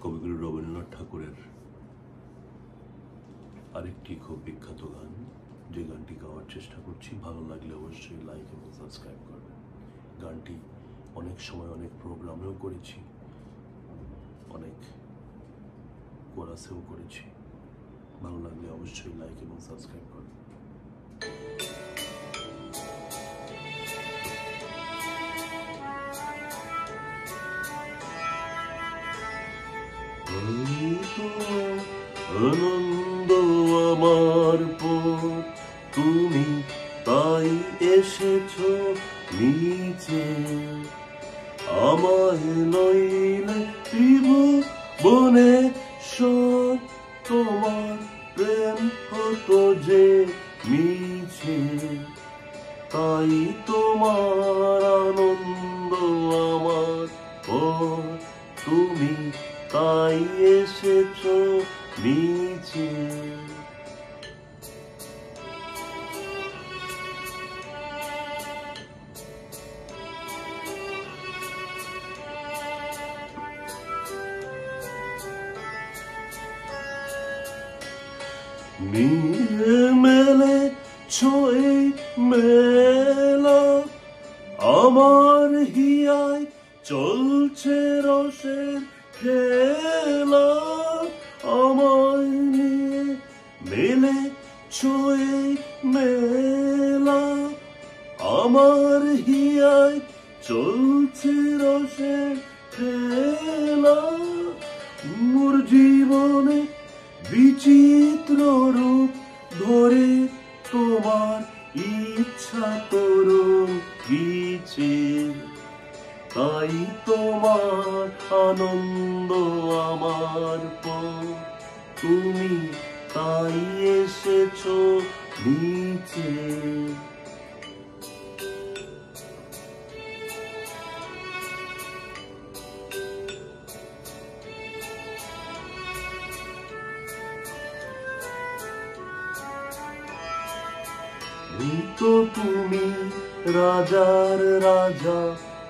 কবিগুরু রবীন্দ্রনাথ ঠাকুরের আরেকটি খুব বিখ্যাত গান, যে গানটি গাওয়ার চেষ্টা করছি। ভালো লাগলে অবশ্যই লাইক এবং সাবস্ক্রাইব করবেন। গানটি অনেক সময় অনেক প্রোগ্রামেও করেছি, অনেক কোরাসেও করেছি। ভালো লাগলে অবশ্যই লাইক এবং সাবস্ক্রাইব করবেন। আনন্দ আমার পর তুমি তাই এসেছো নিচে, আমায় নইলে ত্রিভুবনে সব তোমার প্রেম হতো যে মিছে। তাই তোমার আনন্দ আমার পর তুমি তাই এসেছো নিচে। নিয়ে মেলে ছোঁয়ে মেলা আমার হিয়ায় চলছে রসের খেলা। আমায় নিয়ে মেলে ছোঁয়ে মেলা আমার হিয়ায় চলছে রসের খেলা। মোর জীবনে বিচিত্র রূপ ধরে তোমার ইচ্ছা তরুণ গিয়েছে। তাই তোমার আনন্দ আমার পর তুমি তাই এসেছো নিচে। তো তুমি রাজার রাজা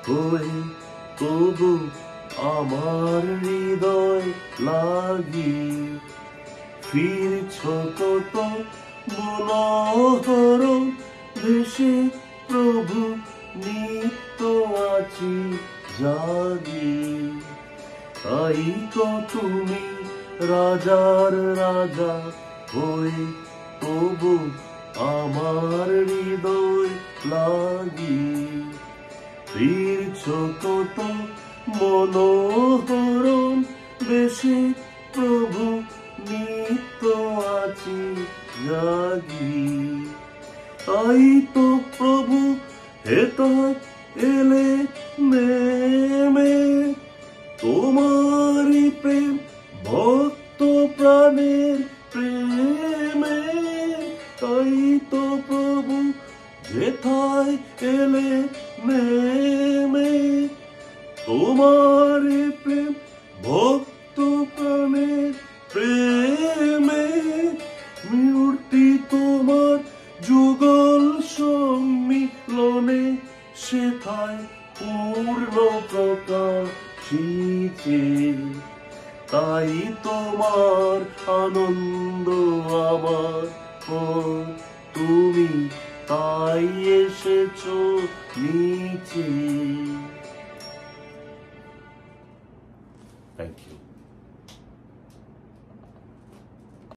হয়ে তবু আমার হৃদয় লাগি ফিরছ কত মনোহর দেশে। প্রভু নিত্য আছি জাগি। তাই তো তুমি রাজার রাজা হয়ে তবু আমার হৃদয় লাগি ফিরছ কত মনোহর বেশে। প্রভু নিত্য আছি জাগি। তাই তো প্রভু হেতায় এলে নেমে তোমারই প্রেম ভক্ত প্রাণের প্রেমে। তাই তো প্রভু যেথায় এলে নেমে তোমার প্রেম ভক্ত প্রাণের প্রেমে। মূর্তি তোমার যুগল সম্মিলনে সেথায় পূর্ণ প্রকাশিতে। তাই তোমার আনন্দ আমার পর তুমি তাই এসেছো নিচে। Thank you.